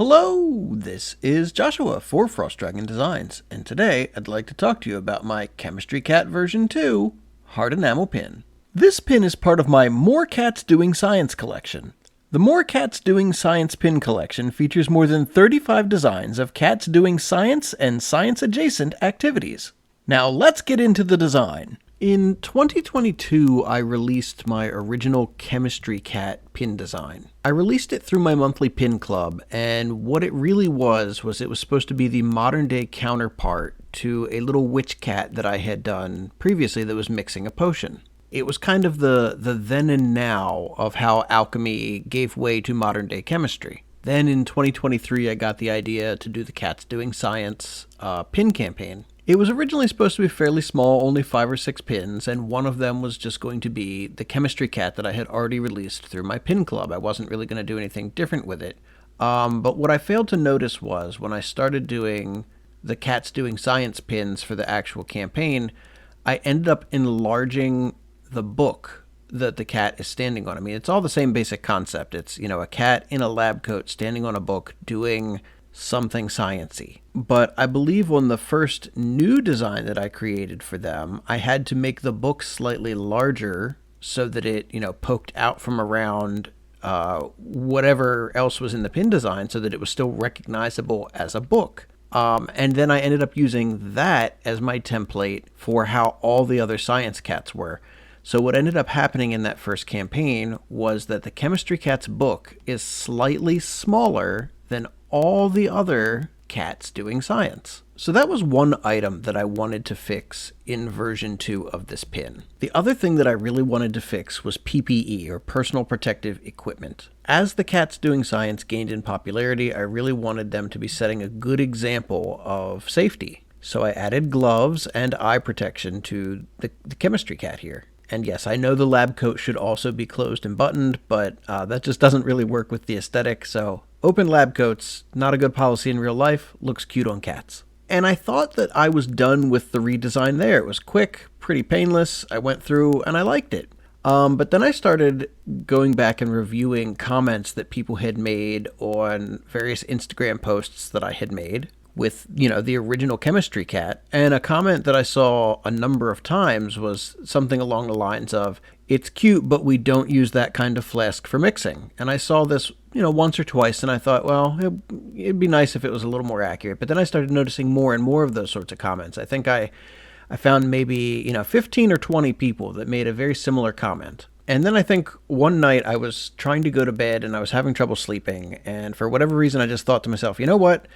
Hello, this is Joshua for Frost Dragon Designs, and today I'd like to talk to you about my Chemistry Cat version 2 hard enamel pin. This pin is part of my More Cats Doing Science collection. The More Cats Doing Science pin collection features more than 35 designs of cats doing science and science-adjacent activities. Now let's get into the design. In 2022, I released my original Chemistry Cat pin design. I released it through my monthly pin club, and what it really was it was supposed to be the modern-day counterpart to a little witch cat that I had done previously that was mixing a potion. It was kind of the then and now of how alchemy gave way to modern-day chemistry. Then in 2023, I got the idea to do the Cats Doing Science pin campaign. It was originally supposed to be fairly small, only 5 or 6 pins, and one of them was just going to be the Chemistry Cat that I had already released through my pin club. I wasn't really going to do anything different with it. But what I failed to notice was when I started doing the Cats Doing Science pins for the actual campaign, I ended up enlarging the book that the cat is standing on. I mean, it's all the same basic concept. It's, a cat in a lab coat standing on a book doing something sciencey. But I believe on the first new design that I created for them, I had to make the book slightly larger so that it, poked out from around whatever else was in the pin design so that it was still recognizable as a book. And then I ended up using that as my template for how all the other science cats were. So what ended up happening in that first campaign was that the Chemistry Cat's book is slightly smaller than all the other cats doing science. So that was one item that I wanted to fix in version 2 of this pin. The other thing that I really wanted to fix was PPE, or personal protective equipment. As the Cats Doing Science gained in popularity, I really wanted them to be setting a good example of safety. So I added gloves and eye protection to the Chemistry Cat here. And yes, I know the lab coat should also be closed and buttoned, but that just doesn't really work with the aesthetic, so open lab coats, not a good policy in real life, looks cute on cats. And I thought that I was done with the redesign there. It was quick, pretty painless, I went through and I liked it. But then I started going back and reviewing comments that people had made on various Instagram posts that I had made with, the original Chemistry Cat. And a comment that I saw a number of times was something along the lines of, "It's cute, but we don't use that kind of flask for mixing." And I saw this, once or twice, and I thought, well, it'd be nice if it was a little more accurate. But then I started noticing more and more of those sorts of comments. I think I found maybe, 15 or 20 people that made a very similar comment. And then I think one night I was trying to go to bed and I was having trouble sleeping. And for whatever reason, I just thought to myself, you know what?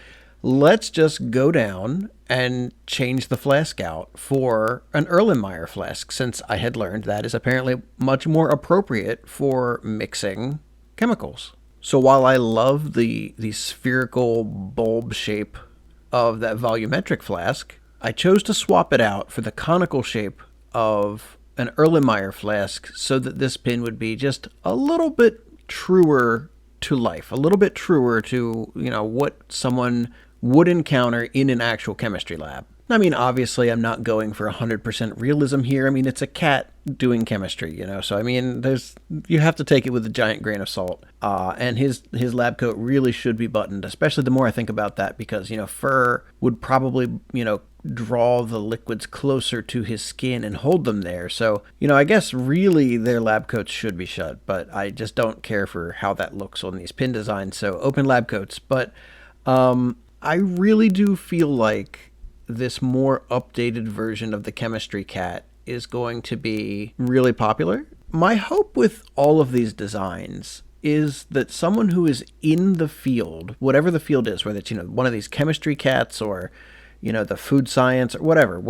Let's just go down and change the flask out for an Erlenmeyer flask, since I had learned that is apparently much more appropriate for mixing chemicals. So while I love the spherical bulb shape of that volumetric flask, I chose to swap it out for the conical shape of an Erlenmeyer flask so that this pin would be just a little bit truer to life, a little bit truer to, what someone would encounter in an actual chemistry lab. I mean, obviously, I'm not going for 100% realism here. I mean, it's a cat doing chemistry, so I mean, you have to take it with a giant grain of salt. And his lab coat really should be buttoned, especially the more I think about that, because, fur would probably, draw the liquids closer to his skin and hold them there. So, I guess really their lab coats should be shut, but I just don't care for how that looks on these pin designs. So open lab coats. But I really do feel like this more updated version of the Chemistry Cat is going to be really popular. My hope with all of these designs is that someone who is in the field, whatever the field is, whether it's, one of these chemistry cats or, the food science or whatever,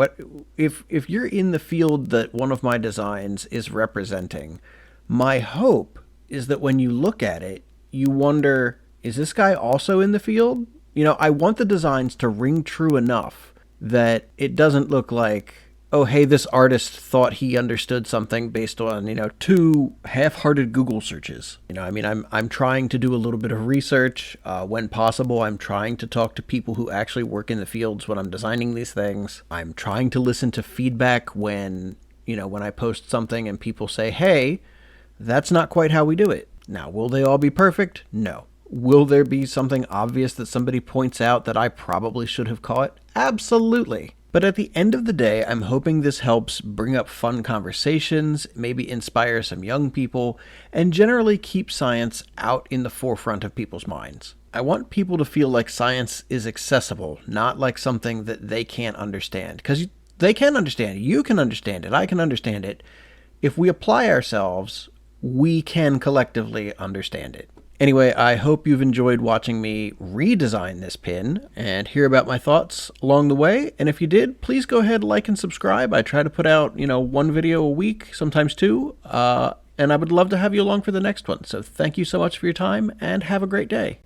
if you're in the field that one of my designs is representing, my hope is that when you look at it, you wonder, is this guy also in the field? I want the designs to ring true enough that it doesn't look like, oh, hey, this artist thought he understood something based on, 2 half-hearted Google searches. I'm trying to do a little bit of research. When possible, I'm trying to talk to people who actually work in the fields when I'm designing these things. I'm trying to listen to feedback when I post something and people say, hey, that's not quite how we do it. Now, will they all be perfect? No. Will there be something obvious that somebody points out that I probably should have caught? Absolutely. But at the end of the day, I'm hoping this helps bring up fun conversations, maybe inspire some young people, and generally keep science out in the forefront of people's minds. I want people to feel like science is accessible, not like something that they can't understand. Because they can understand it. You can understand it. I can understand it. If we apply ourselves, we can collectively understand it. Anyway, I hope you've enjoyed watching me redesign this pin and hear about my thoughts along the way. And if you did, please go ahead, like and subscribe. I try to put out, one video a week, sometimes two. And I would love to have you along for the next one. So thank you so much for your time and have a great day.